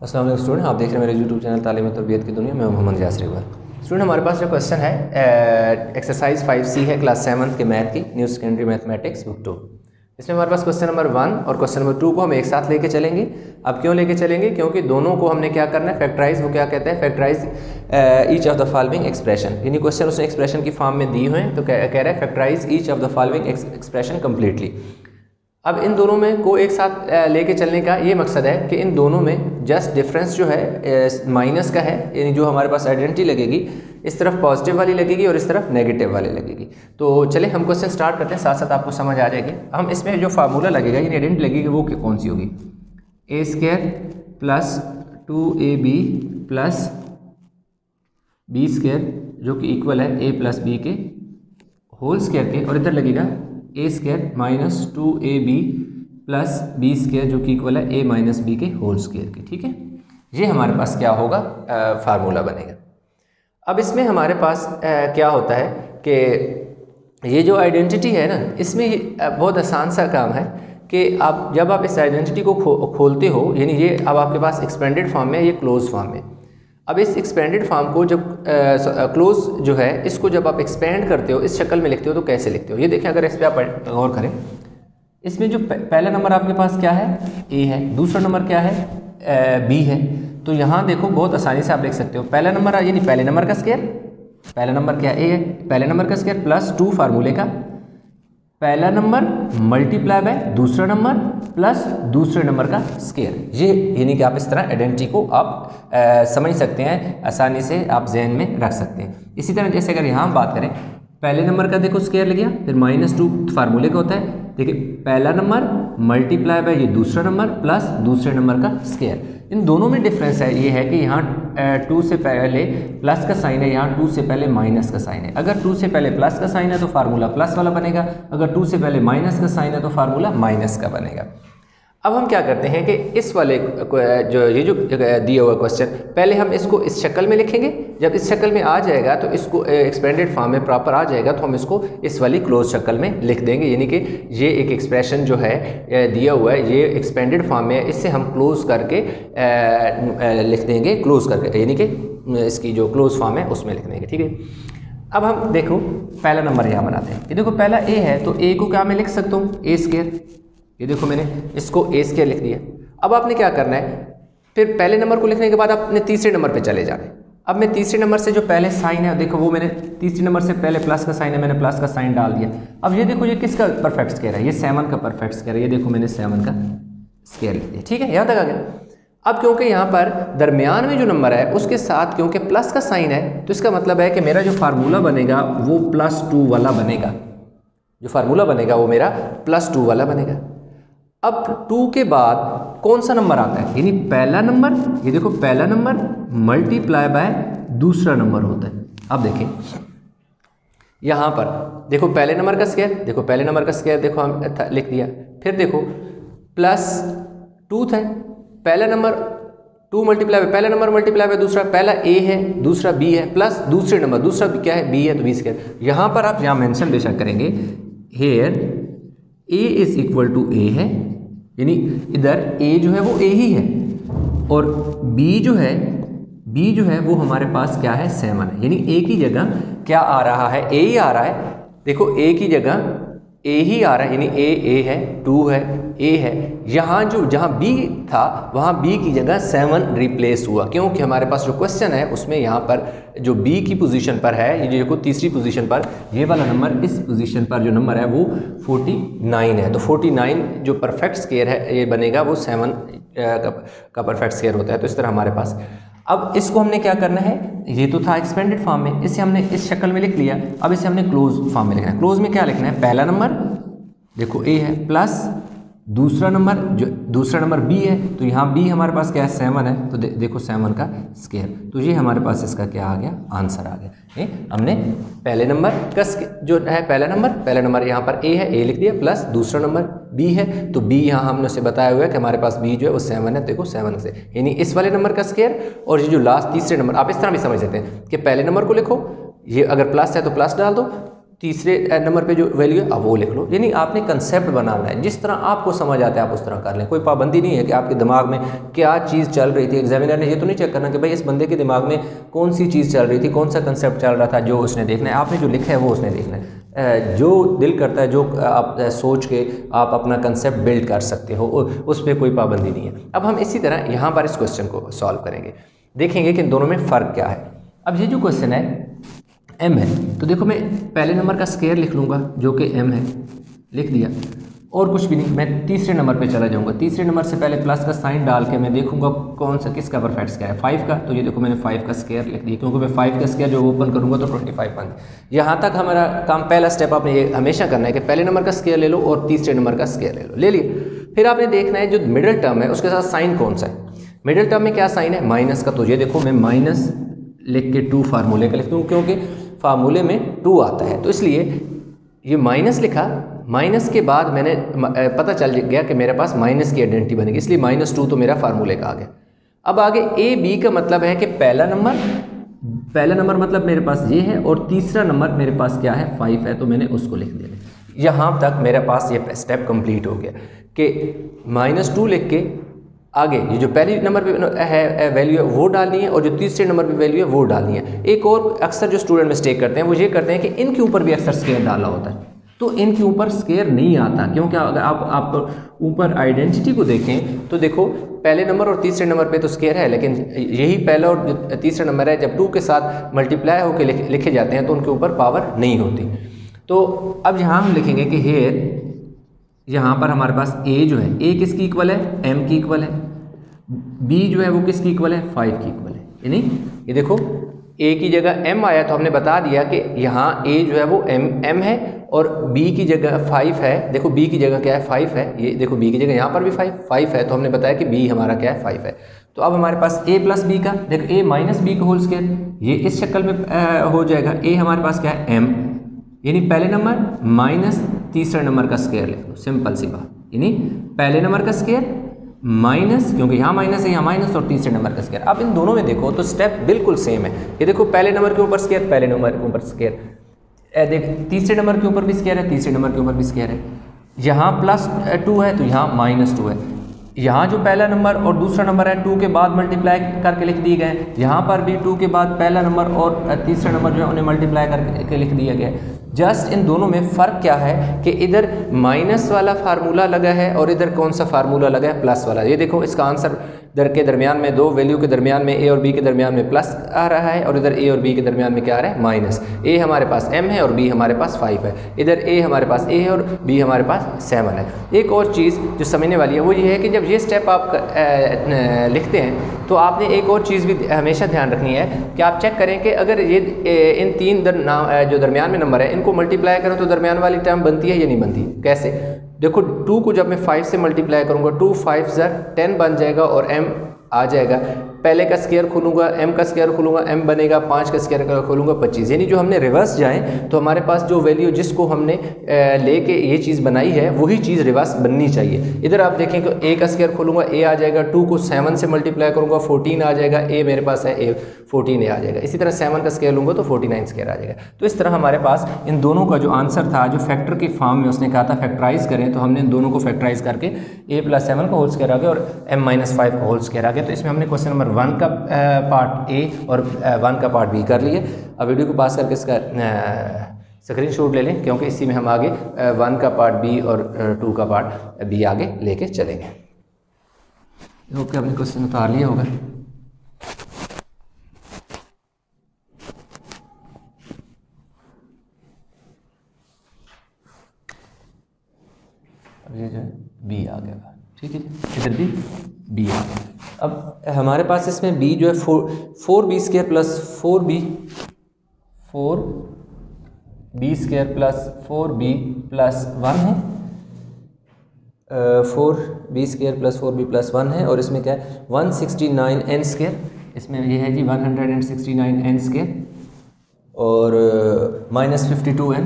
अस्सलाम वालेकुम स्टूडेंट, आप देख रहे हैं मेरे यूट्यूब चैनल तालीम तरबियत की दुनिया में मोहम्मद यासर इकबाल। स्टूडेंट, हमारे पास जो क्वेश्चन है एक्सरसाइज 5C है क्लास 7 के मैथ की, न्यू सेकेंडरी मैथमेटिक्स बुक 2। इसमें हमारे पास क्वेश्चन नंबर 1 और क्वेश्चन नंबर 2 को हम एक साथ लेके चलेंगे। अब क्यों लेके चलेंगे? क्योंकि दोनों को हमने क्या करना है, फैक्टराइज। वो क्या कहते हैं, factorise each of the following expression. यानी क्वेश्चन उसने एक्सप्रेशन की फॉर्म में दी हुए हैं, तो कह रहा है factorise each of the following expression completely. अब इन दोनों में को एक साथ लेके चलने का ये मकसद है कि इन दोनों में जस्ट डिफरेंस जो है माइनस का है, यानी जो हमारे पास आइडेंटिटी लगेगी इस तरफ पॉजिटिव वाली लगेगी और इस तरफ नेगेटिव वाली लगेगी। तो चले हम क्वेश्चन स्टार्ट करते हैं, साथ साथ आपको समझ आ जाएगी। हम इसमें जो फार्मूला लगेगा, यानी आइडेंटिटी लगेगी, वो कौन सी होगी? A square plus 2ab plus b square, जो कि इक्वल है ए प्लस बी के होल स्क्वायर के, और इधर लगेगा a square minus 2ab plus b square, जो कि इक्वल है ए माइनस बी के होल स्क्वायर के। ठीक है, ये हमारे पास क्या होगा, फार्मूला बनेगा। अब इसमें हमारे पास क्या होता है कि ये जो आइडेंटिटी है ना, इसमें बहुत आसान सा काम है कि आप जब आप इस आइडेंटिटी को खोलते हो, यानी ये अब आपके पास एक्सपेंडेड फॉर्म में, ये क्लोज फॉर्म में। अब इस एक्सपेंडेड फॉर्म को जब क्लोज जो है, इसको जब आप एक्सपेंड करते हो, इस शक्ल में लिखते हो, तो कैसे लिखते हो ये देखें। अगर इस पर आप गौर करें, इसमें जो पहला नंबर आपके पास क्या है, ए है, दूसरा नंबर क्या है, बी है। तो यहाँ देखो बहुत आसानी से आप लिख सकते हो, पहला नंबर यानी पहले नंबर का स्क्वायर, पहला नंबर क्या ए है, पहले नंबर का स्क्वायर प्लस 2 फार्मूले का, पहला नंबर मल्टीप्लाई बाय दूसरा नंबर प्लस दूसरे नंबर का स्क्वायर। ये यानी कि आप इस तरह आइडेंटिटी को आप समझ सकते हैं, आसानी से आप जहन में रख सकते हैं। इसी तरह जैसे अगर यहाँ हम बात करें, पहले नंबर का देखो स्क्वायर लग गया, फिर -2 फार्मूले का होता है। देखिए पहला नंबर मल्टीप्लाई बाय ये दूसरा नंबर प्लस दूसरे नंबर का स्क्वायर। इन दोनों में डिफरेंस है, ये है कि यहाँ 2 से पहले प्लस का साइन है, यहाँ 2 से पहले माइनस का साइन है। अगर 2 से पहले प्लस का साइन है तो फार्मूला प्लस वाला बनेगा, अगर 2 से पहले माइनस का साइन है तो फार्मूला माइनस का बनेगा। अब हम क्या करते हैं कि इस वाले जो ये जो दिया हुआ क्वेश्चन, पहले हम इसको इस शक्ल में लिखेंगे। जब इस शक्ल में आ जाएगा तो इसको एक्सपेंडेड फॉर्म में प्रॉपर आ जाएगा, तो हम इसको इस वाली क्लोज शक्ल में लिख देंगे। यानी कि ये एक एक्सप्रेशन जो है दिया हुआ है, ये एक्सपेंडेड फॉर्म में है, इससे हम क्लोज करके लिख देंगे, क्लोज करके, यानी कि इसकी जो क्लोज फॉर्म है उसमें लिख देंगे। ठीक है, अब हम देखो पहला नंबर यहाँ बनाते हैं। ये देखो पहला ए है, तो ए को क्या मैं लिख सकता हूँ, ए स्क्वायर। ये देखो मैंने इसको ए स्क्वायर लिख दिया। अब आपने क्या करना है, फिर पहले नंबर को लिखने के बाद आपने तीसरे नंबर पे चले जाना है। अब मैं तीसरे नंबर से जो पहले साइन है, देखो वो मैंने तीसरे नंबर से पहले प्लस का साइन है, मैंने प्लस का साइन डाल दिया। अब ये देखो ये किसका परफेक्ट स्क्वायर है, ये 7 का परफेक्ट स्क्वायर है। ये देखो मैंने 7 का स्क्वायर लिख दिया। ठीक है, यहाँ तक आ गया। अब क्योंकि यहाँ पर दरमियान में जो नंबर है उसके साथ क्योंकि प्लस का साइन है, तो इसका मतलब है कि मेरा जो फार्मूला बनेगा वो +2 वाला बनेगा। जो फार्मूला बनेगा वो मेरा +2 वाला बनेगा। अब 2 के बाद कौन सा नंबर आता है, यानी पहला नंबर, ये देखो पहला नंबर मल्टीप्लाई बाय दूसरा नंबर होता है। अब देखें यहाँ पर देखो पहले नंबर का स्क्वायर, देखो पहले नंबर का स्क्वायर देखो हम लिख दिया। फिर देखो +2 था, पहला नंबर 2 मल्टीप्लाई बाय पहला नंबर मल्टीप्लाई बाय दूसरा, पहला ए है दूसरा बी है, प्लस दूसरे नंबर, दूसरा क्या है, बी है, तो बी स्क्वायर। यहाँ पर आप यहाँ मेंशन बेशक करेंगे, here a is equal to a है, यानी इधर ए जो है वो ए ही है, और बी जो है वो हमारे पास क्या है, 7 है। यानी ए की जगह क्या आ रहा है, ए ही आ रहा है। देखो ए की जगह ए ही आ रहा है, यानी ए है, 2 है, ए है। यहाँ जहाँ बी था वहाँ बी की जगह 7 रिप्लेस हुआ, क्योंकि हमारे पास जो क्वेश्चन है उसमें यहाँ पर जो बी की पोजीशन पर है, ये देखो तीसरी पोजीशन पर ये वाला नंबर, इस पोजीशन पर जो नंबर है वो 49 है। तो 49 जो परफेक्ट स्क्वायर है ये बनेगा, वो 7 का परफेक्ट स्क्वायर होता है। तो इस तरह हमारे पास अब इसको हमने क्या करना है, ये तो था एक्सपेंडेड फॉर्म में, इसे हमने इस शक्ल में लिख लिया। अब इसे हमने क्लोज फॉर्म में लिखना है। क्लोज में क्या लिखना है, पहला नंबर देखो ए है प्लस दूसरा नंबर, जो दूसरा नंबर बी है, तो यहाँ बी हमारे पास क्या है, 7 है, तो देखो 7 का स्क्वायर। तो ये हमारे पास इसका क्या आ गया, आंसर आ गया। हमने पहले नंबर का जो है पहला नंबर यहाँ पर ए है, ए लिख दिया, प्लस दूसरा नंबर बी है, तो बी यहाँ हमने उसे बताया हुआ है कि हमारे पास बी जो है वो 7 है। देखो 7 से, यानी इस वाले नंबर का स्क्वायर, और ये जो लास्ट तीसरे नंबर, आप इस तरह भी समझ सकते हैं कि पहले नंबर को लिखो, ये अगर प्लस है तो प्लस डाल दो, तीसरे नंबर पे जो वैल्यू है आप वो लिख लो। यानी आपने कंसेप्ट बनाना है, जिस तरह आपको समझ आता है आप उस तरह कर लें। कोई पाबंदी नहीं है कि आपके दिमाग में क्या चीज़ चल रही थी। एग्जामिनर ने ये तो नहीं चेक करना कि भाई इस बंदे के दिमाग में कौन सी चीज़ चल रही थी, कौन सा कंसेप्ट चल रहा था, जो उसने देखना है। आपने जो लिखा है वो उसने देखना है। जो दिल करता है, जो आप सोच के आप अपना कंसेप्ट बिल्ड कर सकते हो, उस पर कोई पाबंदी नहीं है। अब हम इसी तरह यहाँ पर इस क्वेश्चन को सॉल्व करेंगे, देखेंगे कि इन दोनों में फ़र्क क्या है। अब ये जो क्वेश्चन है m है, तो देखो मैं पहले नंबर का स्क्वायर लिख लूँगा जो कि m है, लिख दिया, और कुछ भी नहीं। मैं तीसरे नंबर पे चला जाऊँगा। तीसरे नंबर से पहले प्लस का साइन डाल के मैं देखूँगा कौन सा किसका परफेक्ट स्क्वायर है, 5 का। तो ये देखो मैंने 5 का स्क्वायर लिख दिया, क्योंकि मैं 5 का स्क्वायर जो ओपन करूँगा तो 25 बन। यहाँ तक हमारा काम, पहला स्टेप आपने ये हमेशा करना है कि पहले नंबर का स्क्वायर ले लो और तीसरे नंबर का स्क्वायर ले लो। ले लिए, फिर आपने देखना है जो मिडिल टर्म है उसके साथ साइन कौन सा है। मिडिल टर्म में क्या साइन है, माइनस का। तो ये देखो मैं माइनस लिख के 2 फार्मूले का लिख दूँ, क्योंकि फार्मूले में 2 आता है, तो इसलिए ये माइनस लिखा। माइनस के बाद मैंने पता चल गया कि मेरे पास माइनस की आइडेंटिटी बनेगी, इसलिए -2 तो मेरा फार्मूले का आ गया। अब आगे ए बी का मतलब है कि पहला नंबर मतलब मेरे पास ये है, और तीसरा नंबर मेरे पास क्या है, 5 है, तो मैंने उसको लिख दिया। यहाँ तक मेरे पास ये स्टेप कंप्लीट हो गया कि -2 लिख के आगे ये जो पहली नंबर पे है वैल्यू है वो डालनी है, और जो तीसरे नंबर पे वैल्यू है वो डालनी है। एक और अक्सर जो स्टूडेंट मिस्टेक करते हैं वो ये करते हैं कि इनके ऊपर भी अक्सर स्क्वायर डाला होता है, तो इनके ऊपर स्क्वायर नहीं आता। क्योंकि अगर आप ऊपर आइडेंटिटी को देखें तो देखो पहले नंबर और तीसरे नंबर पे तो स्क्वायर है, लेकिन यही पहला और तीसरा नंबर है, जब 2 के साथ मल्टीप्लाई होकर लिखे जाते हैं तो उनके ऊपर पावर नहीं होती। तो अब यहाँ हम लिखेंगे कि हेयर, यहाँ पर हमारे पास a जो है, a किसकी इक्वल है, m की इक्वल है। b जो है वो किसकी इक्वल है, 5 की इक्वल है। यानी ये देखो a की जगह m आया तो हमने बता दिया कि यहाँ a जो है वो m है, और b की जगह 5 है। देखो b की जगह क्या है, 5 है। ये देखो b की जगह यहाँ पर भी 5 है, तो हमने बताया कि b हमारा क्या है, 5 है। तो अब हमारे पास a प्लस b का, देखो a माइनस b का होल स्क्वायर, ये इस शक्ल में हो जाएगा। a हमारे पास क्या है, m, यानी पहले नंबर माइनस तीसरे नंबर का स्क्वायर लिख लो, सिंपल सी बात। यानी पहले नंबर का स्क्वायर माइनस, क्योंकि यहाँ माइनस है, यहाँ माइनस, और तीसरे नंबर का स्क्वायर। अब इन दोनों में देखो तो स्टेप बिल्कुल सेम है। ये देखो पहले नंबर के ऊपर स्क्वायर, पहले नंबर के ऊपर स्क्वायर, देख तीसरे नंबर के ऊपर भी स्क्वायर है, तीसरे नंबर के ऊपर भी स्क्वायर है। यहाँ +2 है तो यहाँ -2 है। यहाँ जो पहला नंबर और दूसरा नंबर है 2 के बाद मल्टीप्लाई करके लिख दिए गए। यहाँ पर भी 2 के बाद पहला नंबर और तीसरा नंबर जो है उन्हें मल्टीप्लाई करके लिख दिया गया है। जस्ट इन दोनों में फ़र्क क्या है कि इधर माइनस वाला फार्मूला लगा है और इधर कौन सा फार्मूला लगा है, प्लस वाला। ये देखो इसका आंसर के दरमियान में, दो वैल्यू के दरमियान में, ए और बी के दरमियान में प्लस आ रहा है, और इधर ए और बी के दरमियान में क्या आ रहा है, माइनस। ए हमारे पास m है और बी हमारे पास 5 है। इधर ए हमारे पास a है और बी हमारे पास 7 है। एक और चीज़ जो समझने वाली है वो ये है कि जब ये स्टेप आप लिखते हैं तो आपने एक और चीज़ भी हमेशा ध्यान रखनी है कि आप चेक करें कि अगर ये इन तीन जो दरमियान में नंबर है इनको मल्टीप्लाई करें तो दरमियान वाली टर्म बनती है या नहीं बनती। कैसे, देखो 2 को जब मैं 5 से मल्टीप्लाई करूँगा 2 5 10 बन जाएगा और m आ जाएगा। पहले का स्क्वायर खोलूँगा, m का स्क्वायर खोलूँगा, m बनेगा, 5 का स्क्वायर खोलूँगा 25। यानी जो हमने रिवर्स जाएँ तो हमारे पास जो वैल्यू जिसको हमने लेके ये चीज़ बनाई है वही चीज़ रिवर्स बननी चाहिए। इधर आप देखें कि a का स्क्वायर खोलूँगा, a आ जाएगा, 2 को 7 से मल्टीप्लाई करूँगा 14 आ जाएगा, a मेरे पास है, a 14 आ जाएगा। इसी तरह 7 का स्क्वायर लूँगा तो 49 स्क्वायर आ जाएगा। तो इस तरह हमारे पास इन दोनों का जो आंसर था, जो फैक्टर के फॉर्म में उसने कहा था फैक्टराइज करें, तो हमने इन दोनों को फैक्टराइज करके a + 7 का होल स्क्वायर आ गया और m - 5 का होल स्क्वायर आ गया। तो इसमें हमने क्वेश्चन नंबर 1 का पार्ट ए और 1 का पार्ट बी कर लिए। अब वीडियो को पास करके इसका स्क्रीनशॉट ले लें, क्योंकि इसी में हम आगे 1 का पार्ट बी और 2 का पार्ट बी आगे लेके चलेंगे। ओके, आपने क्वेश्चन उतार लिया होगा। अब ये जो है बी आ गया, ठीक है, इधर भी बी आ गया। अब हमारे पास इसमें b जो है 4b² + 4b + 4b + 1 है, 4b² + 4b + 1 है, और इसमें क्या है 169n²। इसमें ये है जी 169n², और -52n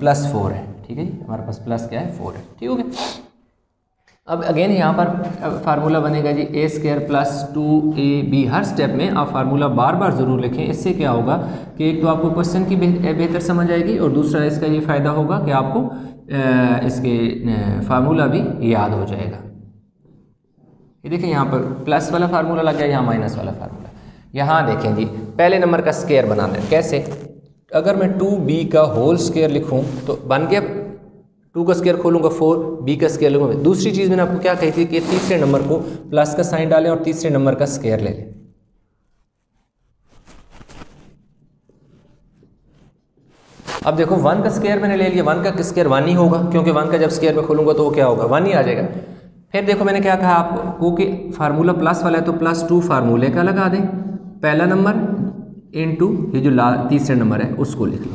+4 है। ठीक है जी, हमारे पास प्लस क्या है 4 है। ठीक हो गया। अब अगेन यहाँ पर फार्मूला बनेगा जी ए स्क्वायर प्लस 2ab। हर स्टेप में आप फार्मूला बार बार ज़रूर लिखें। इससे क्या होगा कि एक तो आपको क्वेश्चन की बेहतर समझ आएगी और दूसरा इसका ये फ़ायदा होगा कि आपको इसके फार्मूला भी याद हो जाएगा। ये देखिए यहाँ पर प्लस वाला फार्मूला लग गया, यहाँ माइनस वाला फार्मूला। यहाँ देखें जी, पहले नंबर का स्क्वायर बनाना है। कैसे? अगर मैं 2b का होल स्क्वायर लिखूँ तो बन गया, 2 का स्क्वायर खोलूँगा 4, b का स्क्वायर लूँगा। दूसरी चीज़ मैंने आपको क्या कही थी कि तीसरे नंबर को प्लस का साइन डालें और तीसरे नंबर का स्क्वायर ले लें। अब देखो 1 का स्क्वायर मैंने ले लिया, 1 का स्क्वायर 1 ही होगा, क्योंकि 1 का जब स्क्वायर में खोलूँगा तो वो क्या होगा, 1 ही आ जाएगा। फिर देखो मैंने क्या कहा आपको कि फार्मूला प्लस वाला है तो +2 फार्मूले का लगा दें, पहला नंबर इनटू ये जो तीसरे नंबर है उसको लिख लो।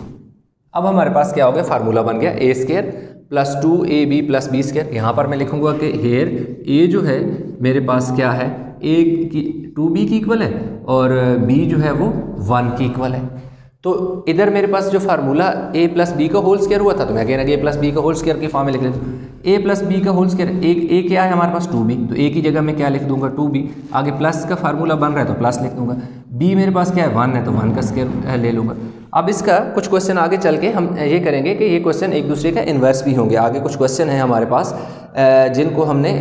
अब हमारे पास क्या हो गया, फार्मूला बन गया a square plus 2ab plus b square. यहाँ पर मैं लिखूंगा कि हेयर ए जो है मेरे पास क्या है, ए की 2b की इक्वल है और b जो है वो 1 की इक्वल है। तो इधर मेरे पास जो फार्मूला a प्लस बी का होल स्क्वायर हुआ था तो मैं अगेन a प्लस बी का होल स्क्वायर की फॉर्म में लिख लेता हूँ। a प्लस बी का होल स्क्वायर, a क्या है हमारे पास 2b, तो a की जगह मैं क्या लिख दूंगा 2b। आगे प्लस का फार्मूला बन रहा है तो प्लस लिख दूंगा। b मेरे पास क्या है 1 है तो 1 का स्क्वायर ले लूँगा। अब इसका कुछ क्वेश्चन आगे चल के हम ये करेंगे कि ये क्वेश्चन एक दूसरे का इन्वर्स भी होंगे। आगे कुछ क्वेश्चन है हमारे पास जिनको हमने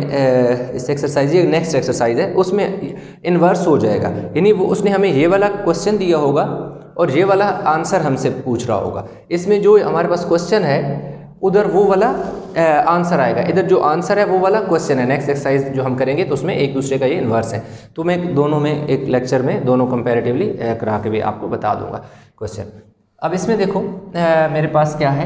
इस एक्सरसाइज, ये नेक्स्ट एक्सरसाइज है उसमें इन्वर्स हो जाएगा, यानी वो उसने हमें ये वाला क्वेश्चन दिया होगा और ये वाला आंसर हमसे पूछ रहा होगा। इसमें जो हमारे पास क्वेश्चन है उधर वो वाला आंसर आएगा, इधर जो आंसर है वो वाला क्वेश्चन है। नेक्स्ट एक्सरसाइज जो हम करेंगे तो उसमें एक दूसरे का ये इन्वर्स है। तो मैं दोनों में एक लेक्चर में दोनों कंपैरेटिवली करा के भी आपको बता दूंगा क्वेश्चन। अब इसमें देखो मेरे पास क्या है,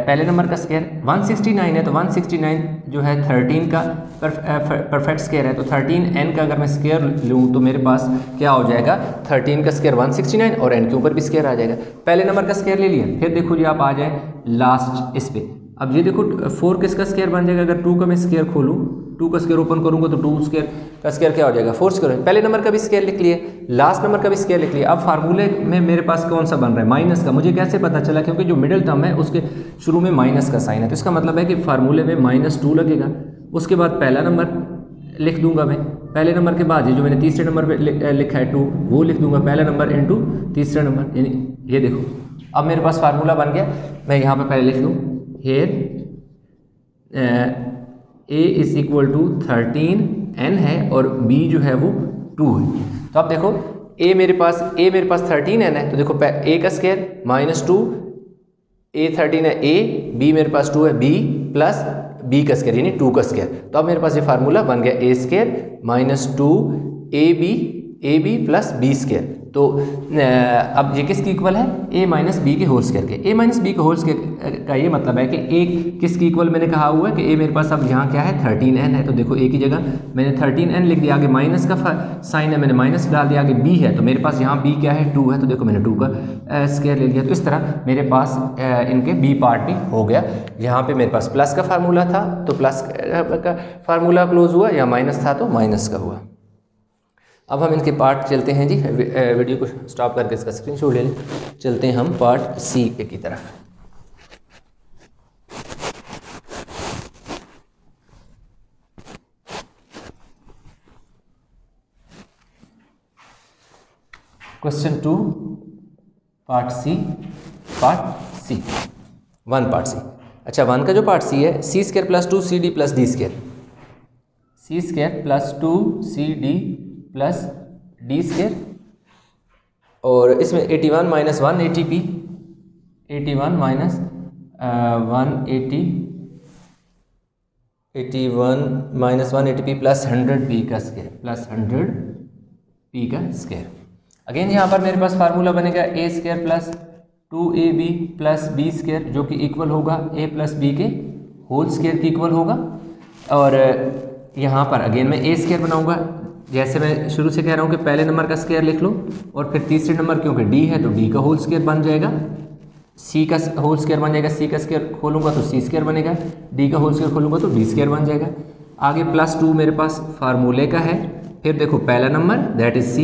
पहले नंबर का स्क्वायर 169 है तो 169 जो है 13 का परफेक्ट स्क्वायर है, तो 13n का अगर मैं स्क्वायर लूँ तो मेरे पास क्या हो जाएगा, 13 का स्क्वायर 169 और n के ऊपर भी स्क्वायर आ जाएगा। पहले नंबर का स्क्वायर ले लिया। फिर देखो जी आप आ जाए लास्ट इस पे। अब ये देखो 4 किसका स्क्वायर बन जाएगा, अगर 2 का मैं स्क्वायर खोलूँ, 2 का स्क्वायर ओपन करूँगा तो 2 स्क्वायर का स्क्वायर क्या हो जाएगा 4 स्क्वायर। पहले नंबर का भी स्क्वायर लिख लिए, लास्ट नंबर का भी स्क्वायर लिख लिया। अब फार्मूले में मेरे पास कौन सा बन रहा है, माइनस का। मुझे कैसे पता चला, क्योंकि जो मिडिल टर्म है उसके शुरू में माइनस का साइन है, तो इसका मतलब है कि फार्मूले में -2 लगेगा। उसके बाद पहला नंबर लिख दूंगा मैं, पहले नंबर के बाद ये जो मैंने तीसरे नंबर पे लिखा है 2 वो लिख दूंगा, पहला नंबर इंटू तीसरा नंबर। यानी ये देखो अब मेरे पास फार्मूला बन गया। मैं यहाँ पे पहले लिख दूँ here a is equal to 13n है और b जो है वो 2 है। तो अब देखो a मेरे पास 13n है, तो देखो a का स्क्वायर -2, a 13 है a, b मेरे पास 2 है b प्लस b का स्क्वायर यानी 2 का स्क्वायर। तो अब मेरे पास ये फार्मूला बन गया a square -2ab plus b square. तो अब ये किसकी इक्वल है, a माइनस बी के होल स्क्वायर के। a माइनस बी के होल स्क्वायर का ये मतलब है कि a किसकी इक्वल मैंने कहा हुआ है कि a मेरे पास अब यहाँ क्या है 13n है, तो देखो a की जगह मैंने 13n लिख दिया, आगे माइनस का साइन है मैंने माइनस डाल दिया, आगे b है तो मेरे पास यहाँ b क्या है 2 है, तो देखो मैंने 2 का स्क्वायर ले लिया। तो इस तरह मेरे पास इनके b पार्ट भी हो गया। यहाँ पर मेरे पास प्लस का फार्मूला था तो प्लस का फार्मूला क्लोज हुआ, या माइनस था तो माइनस का हुआ। अब हम इनके पार्ट चलते हैं जी, वीडियो को स्टॉप करके इसका स्क्रीनशॉट ले लें। चलते हैं हम पार्ट सी की तरफ। Question 2 part c 1 part c. अच्छा 1 का जो पार्ट सी है, c square plus 2cd plus d square, c square plus 2cd plus d square, और इसमें 81 minus 180p, 81 minus 81 minus 180p plus 100p का स्क्वायर, प्लस 100p का square. Again यहाँ पर मेरे पास फार्मूला बनेगा a square plus 2ab plus b square, जो कि इक्वल होगा a प्लस b के होल स्क्वायर की इक्वल होगा। और यहाँ पर अगेन मैं a स्क्वायर बनाऊंगा, जैसे मैं शुरू से कह रहा हूँ कि पहले नंबर का स्क्वायर लिख लो और फिर तीसरे नंबर क्योंकि d है तो d का होल स्क्वायर बन जाएगा, c का होल स्क्वायर बन जाएगा, c का स्क्वायर खोलूँगा तो c स्क्वायर बनेगा, d का होल स्क्वायर खोलूँगा तो d स्क्वायर बन जाएगा। आगे प्लस 2 मेरे पास फार्मूले का है, फिर देखो पहला नंबर दैट इज c,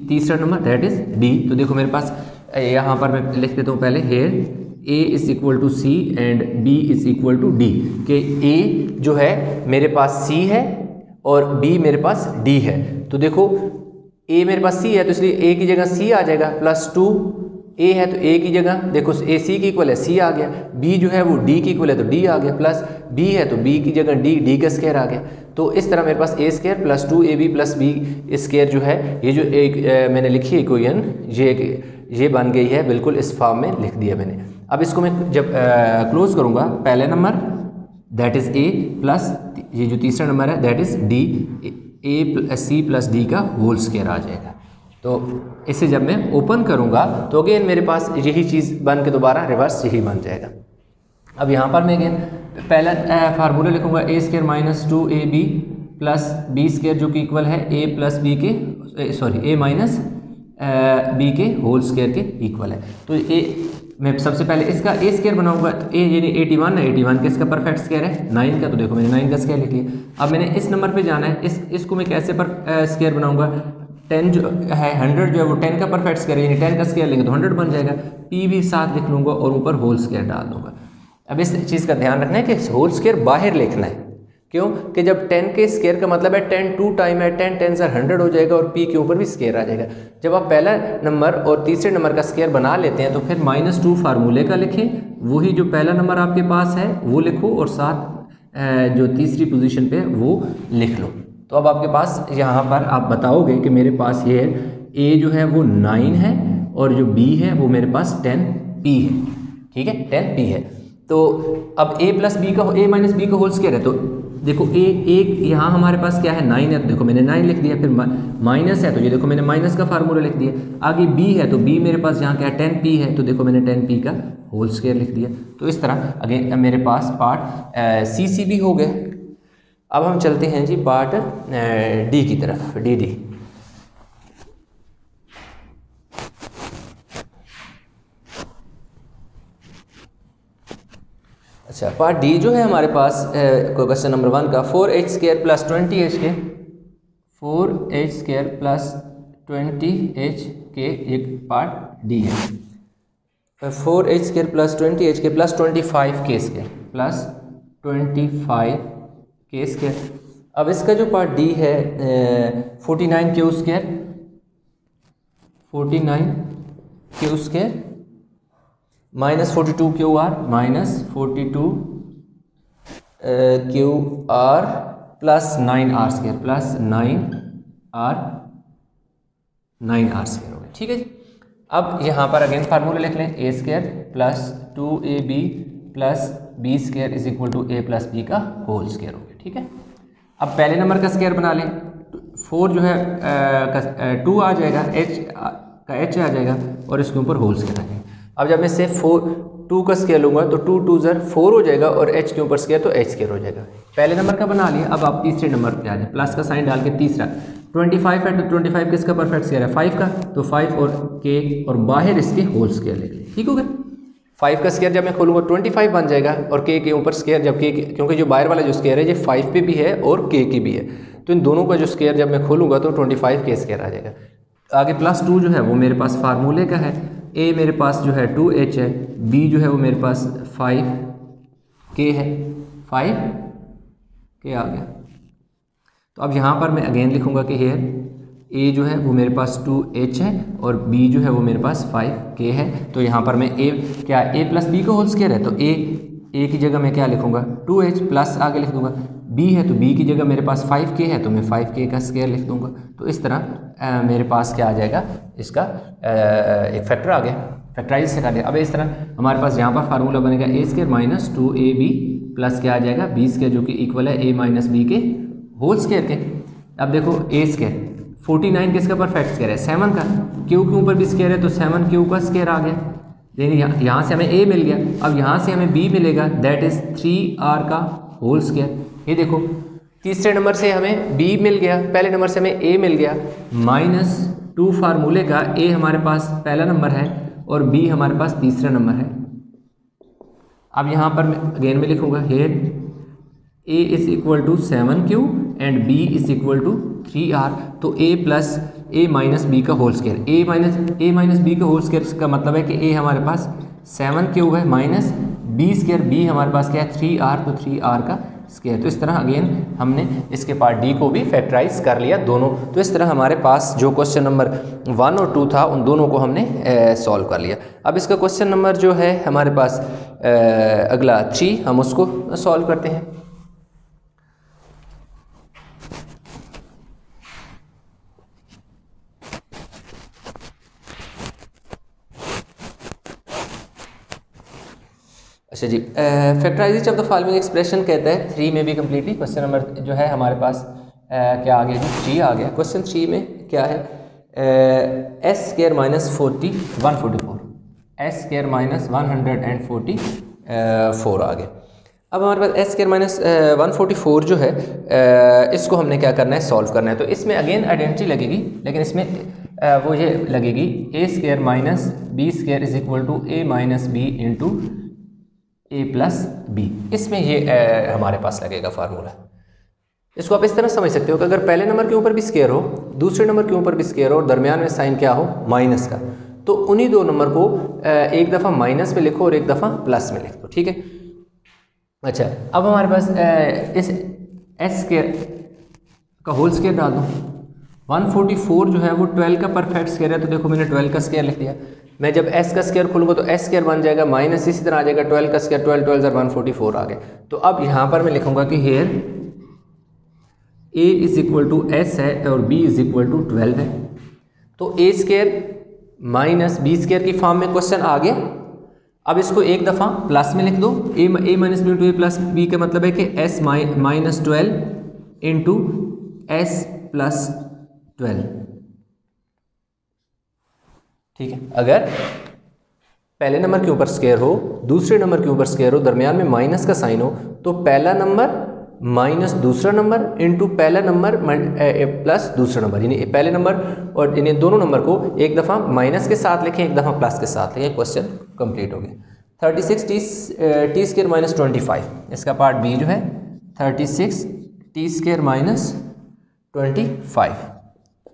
तीसरा नंबर दैट इज d। तो देखो मेरे पास यहाँ पर मैं लिख देता हूँ पहले here a is equal to c and b is equal to d, कि ए जो है मेरे पास सी है और बी मेरे पास डी है। तो देखो ए मेरे पास सी है तो इसलिए ए की जगह सी आ जाएगा, प्लस 2 ए है तो ए की जगह देखो ए सी की इक्वल है सी आ गया, बी जो है वो डी की इक्वल है तो डी आ गया, प्लस बी है तो बी की जगह डी, डी का स्क्वायर आ गया। तो इस तरह मेरे पास a square plus 2ab plus b square जो है ये जो एक मैंने लिखी है इक्वेशन ये बन गई है, बिल्कुल इस फॉर्म में लिख दिया मैंने। अब इसको मैं जब क्लोज करूँगा, पहले number that is a plus ये जो तीसरा नंबर है that is d, a c plus d का होल स्क्वायर आ जाएगा। तो इसे जब मैं ओपन करूँगा तो अगेन मेरे पास यही चीज़ बन के दोबारा रिवर्स यही बन जाएगा। अब यहाँ पर मैं अगेन पहला फार्मूला लिखूँगा a square minus 2ab plus b square जो कि इक्वल है ए प्लस बी के ए माइनस बी के होल स्क्वायर के इक्वल है। तो ए मैं सबसे पहले इसका ए स्क्वायर बनाऊंगा, तो ए यानी 81 है, 81 किसका परफेक्ट स्क्वायर है 9 का, तो देखो मैंने 9 का स्क्वायर लिख लिया। अब मैंने इस नंबर पे जाना है, इसको मैं कैसे स्क्वायर बनाऊंगा, 10 जो है 100 जो है वो 10 का परफेक्ट स्क्वायर है, यानी 10 का स्क्वायर लेंगे तो 100 बन जाएगा, पी भी साथ लिख लूँगा और ऊपर होल स्क्वायर डाल दूँगा। अब इस चीज़ का ध्यान रखना है कि होल स्क्वायर बाहर लिखना है, क्यों कि जब 10 के स्क्वायर का मतलब है 10 2 टाइम है 10 10 से 100 हो जाएगा और p के ऊपर भी स्क्वायर आ जाएगा। जब आप पहला नंबर और तीसरे नंबर का स्क्वायर बना लेते हैं तो फिर -2 फार्मूले का लिखें, वही जो पहला नंबर आपके पास है वो लिखो और साथ जो तीसरी पोजीशन पे वो लिख लो। तो अब आपके पास यहाँ पर आप बताओगे कि मेरे पास ये है a जो है वो 9 है और जो b है वो मेरे पास 10p है, ठीक है 10p है। तो अब a प्लस बी का a माइनस बी का होल स्क्वायर है, तो देखो एक यहाँ हमारे पास क्या है 9 है, तो देखो मैंने 9 लिख दिया, फिर माइनस है तो ये देखो मैंने माइनस का फार्मूला लिख दिया, आगे b है तो b मेरे पास यहाँ क्या है 10p है, तो देखो मैंने 10p का होल स्क्वायर लिख दिया। तो इस तरह अगेन मेरे पास पार्ट सी भी हो गया। अब हम चलते हैं जी पार्ट डी की तरफ, डी। अच्छा पार्ट डी जो है हमारे पास क्वेश्चन नंबर 1 का 4h स्क्वायर प्लस 20h के 4h स्क्वायर प्लस 20h के एक पार्ट डी है। 4h स्क्वायर प्लस 20h के plus 25k square plus 25k square. अब इसका जो पार्ट डी है 49q square 49q square minus 42QR minus 42QR plus 9R square plus 9R square हो गया, ठीक है जी। अब यहाँ पर अगेन फार्मूला लिख लें, a square plus 2ab plus b square is equal to a plus b का होल स्क्वायर हो गया, ठीक है। अब पहले नंबर का स्क्वायर बना लें, 4 जो है 2 आ जाएगा, h का h आ जाएगा और इसके ऊपर होल स्क्वायर आ जाएगा। अब जब मैं से 2 का स्क्वायर लूँगा तो 2 2 ज़र 4 हो जाएगा और h के ऊपर स्क्वायर तो h स्क्वायर हो जाएगा। पहले नंबर का बना लिया, अब आप तीसरे नंबर पे आ जाए, प्लस का साइन डाल के तीसरा 25 है तो 25 किसका परफेक्ट स्क्वायर है 5 का, तो 5 और k और बाहर इसके होल स्क्वायर ले लें, ठीक हो गया। 5 का स्क्वायर जब मैं खोलूँगा 25 बन जाएगा और k के ऊपर स्क्वायर, जब k क्योंकि जो बाहर वाला जो स्क्वायर है ये 5 पे भी है और k की भी है, तो इन दोनों का जो स्क्वायर जब मैं खोलूँगा तो 25 k स्क्वायर आ जाएगा। आगे प्लस 2 जो है वो मेरे पास फार्मूले का है, a मेरे पास जो है 2h है, b जो है वो मेरे पास 5k है, 5k आ गया। तो अब यहाँ पर मैं अगेन लिखूँगा कि हेयर a जो है वो मेरे पास 2h है और b जो है वो मेरे पास 5k है। तो यहाँ पर मैं a क्या a प्लस b का होल स्क्वायर है, तो a की जगह मैं क्या लिखूँगा 2h प्लस आगे लिख दूँगा, b है तो b की जगह मेरे पास 5k है तो मैं 5k का स्क्वायर लिख दूँगा। तो इस तरह मेरे पास क्या आ जाएगा, इसका एक फैक्टर आ गया, फैक्टराइज से कर दिया। अब इस तरह हमारे पास यहाँ पर फार्मूला बनेगा ए स्क्वायर माइनस 2ab प्लस क्या आ जाएगा b स्क्वायर जो कि इक्वल है a माइनस बी के होल स्क्वायर के। अब देखो a स्क्वायर 49 किसका परफेक्ट स्क्वायर है 7 का, q के ऊपर भी स्क्वायर है तो 7q का स्क्वायर आ गया, यानी यहाँ से हमें a मिल गया। अब यहाँ से हमें b मिलेगा दैट इज़ 3r का होल स्क्वायर। ये देखो तीसरे नंबर से हमें b मिल गया, पहले नंबर से हमें a मिल गया, -2 फार्मूले का a हमारे पास पहला नंबर है और b हमारे पास तीसरा नंबर है। अब यहाँ पर अगेन में लिखूँगा here a is equal to 7q and b is equal to 3r, तो a plus a minus b का whole square, a minus b का होल स्क्वायर का मतलब है कि a हमारे पास 7 क्यूब है माइनस बी स्क्वायर, बी हमारे पास क्या है 3r, तो 3r का स्क्वायर। तो इस तरह अगेन हमने इसके पार्ट डी को भी फैक्टराइज कर लिया दोनों। तो इस तरह हमारे पास जो क्वेश्चन नंबर 1 और 2 था उन दोनों को हमने सॉल्व कर लिया। अब इसका क्वेश्चन नंबर जो है हमारे पास अगला 3, हम उसको सॉल्व करते हैं। अच्छा जी, factorization of the following expression कहता है 3 में भी कम्प्लीटली। क्वेश्चन नंबर जो है हमारे पास क्या आ गया जी 3 आ गया। क्वेश्चन 3 में क्या है S square minus 144, S square minus 144 आ गया। अब हमारे पास एस स्क्वायर माइनस 144 जो है इसको हमने क्या करना है सॉल्व करना है। तो इसमें अगेन आइडेंटिटी लगेगी, लेकिन इसमें वो ये लगेगी a square minus b square is equal to a minus b into a plus b. इसमें ये हमारे पास लगेगा फार्मूला। इसको आप इस तरह समझ सकते हो कि अगर पहले नंबर के ऊपर भी स्क्वायर हो, दूसरे नंबर के ऊपर भी स्क्वायर हो और दरमियान में साइन क्या हो माइनस का, तो उन्हीं दो नंबर को एक दफ़ा माइनस में लिखो और एक दफ़ा प्लस में लिख दो, ठीक है। अच्छा, अब हमारे पास इस एस स्क्वायर का होल स्क्वायर डाल दो। 144 जो है वो 12 का परफेक्ट स्क्वायर है, तो देखो मैंने 12 का स्क्वायर लिख दिया। मैं जब s का स्क्वायर खोलूँगा तो s स्क्वायर बन जाएगा माइनस, इसी तरह आ जाएगा 12 का स्क्वायर, 12 12 144 आ गए। तो अब यहाँ पर मैं लिखूँगा कि here a is equal to s है और b इज इक्वल टू 12 है। तो a square minus b square की फॉर्म में क्वेश्चन आ गया। अब इसको एक दफ़ा प्लस में लिख दो, a minus b into a plus b का मतलब है कि s minus 12 into s plus 12, ठीक है। अगर पहले नंबर के ऊपर स्क्वायर हो, दूसरे नंबर के ऊपर स्क्वायर हो, दरमियान में माइनस का साइन हो, तो पहला नंबर माइनस दूसरा नंबर इंटू पहला नंबर प्लस दूसरा नंबर, यानी पहले नंबर और यानी दोनों नंबर को एक दफ़ा माइनस के साथ लिखें, एक दफ़ा प्लस के साथ लिखें। क्वेश्चन कंप्लीट हो गया। 36 टी स्क्वायर माइनस 25, इसका पार्ट बी जो है 36 टी स्क्वायर माइनस 25।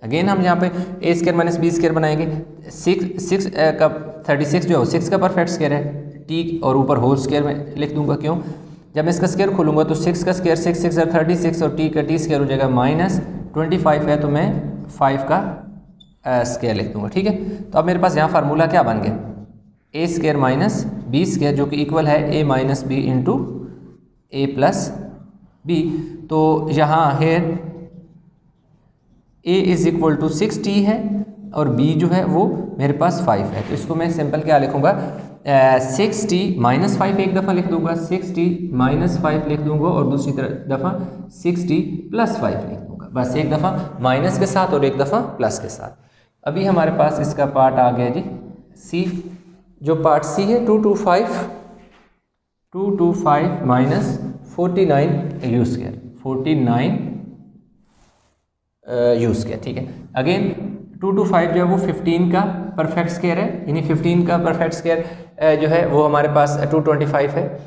अगेन हम यहाँ पे ए स्क्वायर माइनस बी स्क्वायर बनाएंगे। 6 का 36 जो है 6 का परफेक्ट स्क्वायर है, टी और ऊपर होल स्क्वायर में लिख दूंगा। क्यों? जब मैं इसका स्क्वायर खोलूँगा तो 6 का स्क्वायर 6 6 36 और टी का टी स्क्वायर हो जाएगा माइनस 25 है, तो मैं 5 का स्क्वायर लिख दूंगा, ठीक है। तो अब मेरे पास यहाँ फार्मूला क्या बन गया, a square minus b square जो कि इक्वल है a minus b into a plus b. तो यहाँ here a is equal to 6t है और b जो है वो मेरे पास 5 है। तो इसको मैं सिंपल क्या लिखूँगा 6t माइनस 5 एक दफ़ा लिख दूंगा, 6t माइनस 5 लिख दूंगा और दूसरी दफ़ा 6t प्लस 5 लिख दूंगा। बस एक दफ़ा माइनस के साथ और एक दफ़ा प्लस के साथ। अभी हमारे पास इसका पार्ट आ गया जी c, जो पार्ट c है 225 माइनस 49 यू स्क्वायर, 49 यूज़ किया, ठीक है। अगेन 225 जो है वो 15 का परफेक्ट स्क्वायर है, यानी 15 का परफेक्ट स्क्वायर जो है वो हमारे पास 225 है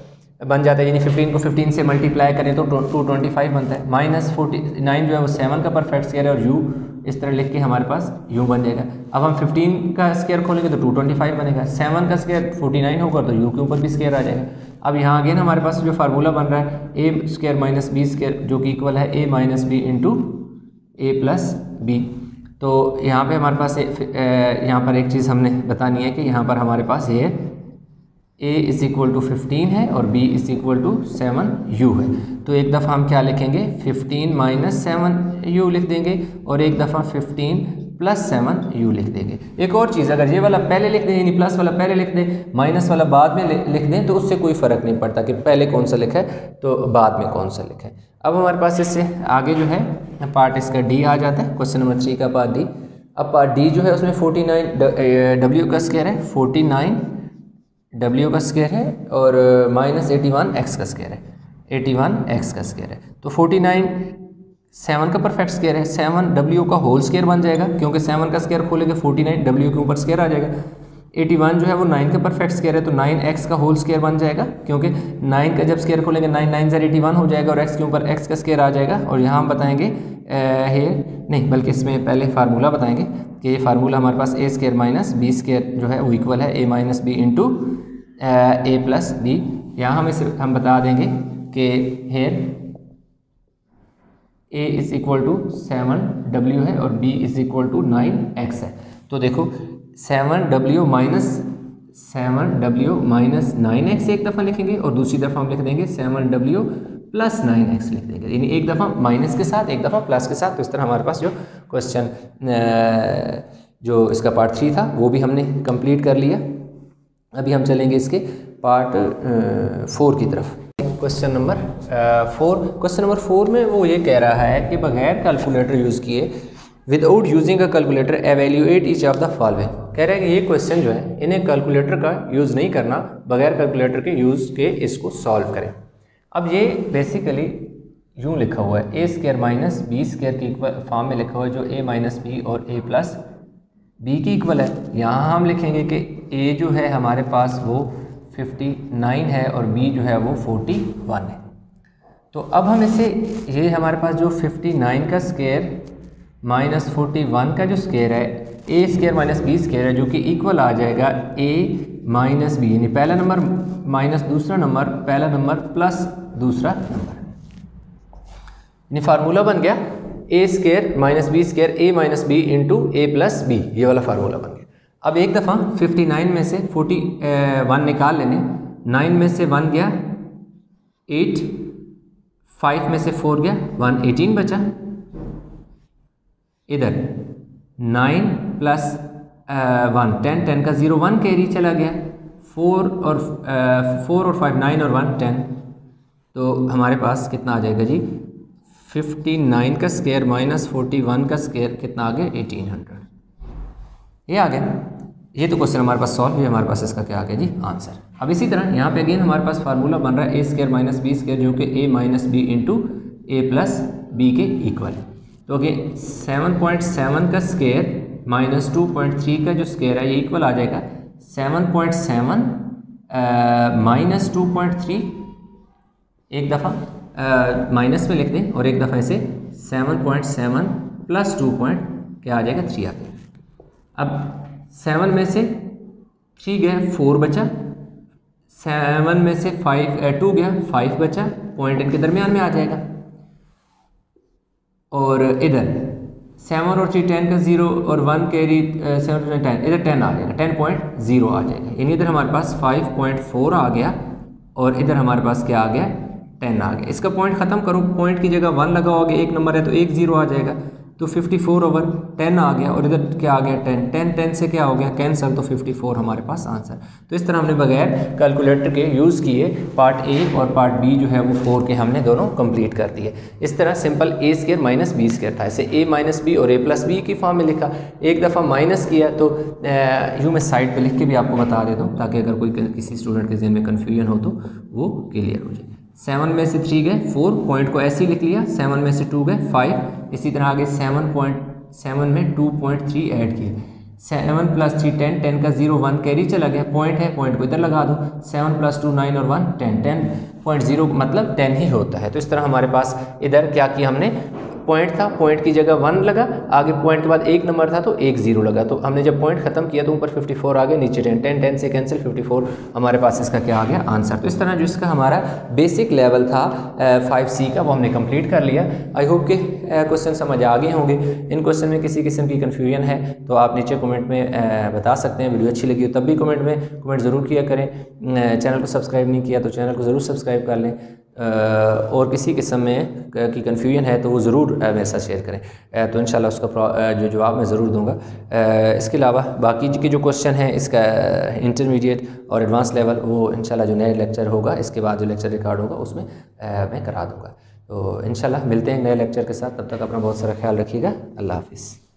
बन जाता है, यानी 15 को 15 से मल्टीप्लाई करें तो 225 बनता है। माइनस 49 जो है वो 7 का परफेक्ट स्क्वायर है और u इस तरह लिख के हमारे पास u बन जाएगा। अब हम 15 का स्क्वायर खोलेंगे तो 225 बनेगा, 7 का स्क्वायर 49 होगा तो u के ऊपर भी स्क्वायर आ जाएगा। अब यहाँ अगेन हमारे पास जो फार्मूला बन रहा है ए स्क्वायर माइनस बी स्क्वायर जो कि इक्वल है a minus b into a plus b. तो यहाँ पे हमारे पास यहाँ पर एक चीज़ हमने बतानी है कि यहाँ पर हमारे पास ये a इज़ इक्वल टू 15 है और b is equal to 7u है। तो एक दफ़ा हम क्या लिखेंगे 15 माइनस 7u लिख देंगे और एक दफ़ा 15 प्लस 7u लिख देंगे। एक और चीज़, अगर ये वाला पहले लिख दें यानी प्लस वाला पहले लिख दें, माइनस वाला बाद में लिख दें, तो उससे कोई फ़र्क नहीं पड़ता कि पहले कौन सा लिखा है तो बाद में कौन सा लिखा है। अब हमारे पास इससे आगे जो है पार्ट इसका डी आ जाता है, क्वेश्चन नंबर 3 का पार्ट डी। अब पार्ट डी जो है उसमें 49 w का स्क्वायर है, 49 w का स्क्वायर है और माइनस 81 x का स्क्वायर है, 81 x का स्क्वायर है। तो 49 7 का परफेक्ट स्क्वायर है, 7 w का होल स्क्वायर बन जाएगा क्योंकि 7 का स्क्वायर खोलेंगे 49 w के ऊपर स्क्वायर आ जाएगा। 81 जो है वो 9 का परफेक्ट स्क्वायर है तो 9x का होल स्क्वायर बन जाएगा क्योंकि 9 का जब स्क्वायर खोलेंगे 9 9 81 हो जाएगा और x के ऊपर x का स्क्वायर आ जाएगा। और यहाँ हम बताएंगे नहीं बल्कि इसमें पहले फार्मूला बताएंगे कि ये फार्मूला हमारे पास a square minus b square जो है वो इक्वल है a minus b into a plus b. यहाँ हम बता देंगे कि here a is equal to 7w है और B is equal to 9x है। तो देखो 7w माइनस 9x एक दफ़ा लिखेंगे और दूसरी दफ़ा हम लिख देंगे 7w प्लस 9x लिख देंगे, यानी एक दफ़ा माइनस के साथ एक दफ़ा प्लस के साथ। तो इस तरह हमारे पास जो क्वेश्चन जो इसका पार्ट 3 था वो भी हमने कंप्लीट कर लिया। अभी हम चलेंगे इसके पार्ट 4 की तरफ। क्वेश्चन नंबर 4 में वो ये कह रहा है कि बगैर कैलकुलेटर यूज़ किए, without using a calculator evaluate each of the following. कह रहा है कि ये क्वेश्चन जो है इन्हें कैलकुलेटर का यूज़ नहीं करना, बगैर कैलकुलेटर के यूज़ के इसको सॉल्व करें। अब ये बेसिकली यूँ लिखा हुआ है, ए स्क्वायर माइनस बी स्क्वायर की फॉर्म में लिखा हुआ है, जो ए माइनस बी और ए प्लस बी की इक्वल है। यहाँ हम लिखेंगे कि ए जो है हमारे पास वो 59 है और बी जो है वो 41 है। तो अब हम इसे, ये हमारे पास जो 59 का स्क्वायर माइनस 41 का जो स्क्वायर है, ए स्क्वायर माइनस बी स्क्वायर है, जो कि इक्वल आ जाएगा ए माइनस बी, यानी पहला नंबर माइनस दूसरा नंबर, पहला नंबर प्लस दूसरा नंबर, यानी फार्मूला बन गया a square minus b square A minus b into a plus B, ये वाला फार्मूला बन गया। अब एक दफ़ा 59 में से 41 निकाल लेने, 9 में से 1 गया 8, 5 में से 4 गया 1, 18 बचा। इधर 9 प्लस 1 10, 10 का 0 1 कैरी चला गया, 4 और 5 9 और 1 10, तो हमारे पास कितना आ जाएगा जी 59 का स्क्वायर माइनस 41 का स्क्वायर कितना आ गया 1800, ये आ गया। ये तो क्वेश्चन हमारे पास सॉल्व हुआ, हमारे पास इसका क्या आ गया जी आंसर। अब इसी तरह यहाँ पे अगेन हमारे पास फार्मूला बन रहा है ए स्क्वायर माइनस बी स्क्वायर, जो कि ए minus b into a plus b के इक्वल है। तो अगेन 7.7 का स्क्वायर माइनस 2.3 का जो स्क्वायर है ये इक्वल आ जाएगा 7.7 माइनस 2.3, एक दफ़ा माइनस में लिख दें और एक दफ़ा इसे 7.7 प्लस 2 क्या आ जाएगा 3 आ जाएगा। अब 7 में से 3 गया 4 बचा, 7 में से 2 गया 5 बचा, पॉइंट इनके दरमियान में आ जाएगा। और इधर 7 और 3 10 का 0 और 1 कैरी 7 और 10, इधर 10 आ जाएगा, 10.0 आ जाएगा, यानी इधर हमारे पास 5.4 आ गया और इधर हमारे पास क्या आ गया 10 आ गया। इसका पॉइंट ख़त्म करो, पॉइंट की जगह 1 लगाओगे, एक नंबर है तो एक 0 आ जाएगा, तो 54/10 आ गया और इधर क्या आ गया 10, 10 से क्या हो गया कैंसिल, तो 54 हमारे पास आंसर। तो इस तरह हमने बगैर कैलकुलेटर के यूज़ किए पार्ट ए और पार्ट बी जो है वो 4 के हमने दोनों कंप्लीट कर दिए। इस तरह सिंपल ए स्क्वायर माइनस बी स्क्वायर था, इसे ए माइनस बी और ए प्लस बी की फॉर्म में लिखा, एक दफ़ा माइनस किया तो यूँ मैं साइड पर लिख के भी आपको बता देता हूँ ताकि अगर कोई किसी स्टूडेंट के ज़हन में कन्फ्यूजन हो तो वो क्लियर हो जाए। 7 में से 3 गए 4, पॉइंट को ऐसे ही लिख लिया, 7 में से 2 गए 5, इसी तरह आगे 7.7 में 2.3 ऐड किए, 7 प्लस 3 10, 10 का 0 1 कैरी चला गया, पॉइंट है पॉइंट को इधर लगा दो, 7 प्लस 2 9 और 1 10, 10.0 मतलब 10 ही होता है। तो इस तरह हमारे पास इधर क्या किया हमने, पॉइंट था, पॉइंट की जगह 1 लगा, आगे पॉइंट के बाद एक नंबर था तो एक 0 लगा, तो हमने जब पॉइंट खत्म किया तो ऊपर 54 आ गया, नीचे 10, 10 10 से कैंसिल, 54 हमारे पास इसका क्या आ गया आंसर। तो इस तरह जो इसका हमारा बेसिक लेवल था 5C का वो हमने कंप्लीट कर लिया। आई होप कि क्वेश्चन समझ आ गए होंगे। इन क्वेश्चन में किसी किस्म की कन्फ्यूजन है तो आप नीचे कमेंट में बता सकते हैं। वीडियो अच्छी लगी हो तब भी कमेंट ज़रूर किया करें। चैनल को सब्सक्राइब नहीं किया तो चैनल को ज़रूर सब्सक्राइब कर लें, और किसी किस्म में की कन्फ्यूजन है तो वो ज़रूर मेरे साथ शेयर करें, तो इंशाल्लाह उसका जो जवाब मैं ज़रूर दूंगा। इसके अलावा बाकी के जो क्वेश्चन हैं इसका इंटरमीडिएट और एडवांस लेवल वो इंशाल्लाह जो नए लेक्चर होगा इसके बाद जो लेक्चर रिकॉर्ड होगा उसमें मैं करा दूँगा। तो इंशाल्लाह मिलते हैं नए लेक्चर के साथ, तब तक अपना बहुत सारा ख्याल रखिएगा। अल्लाह हाफिज़।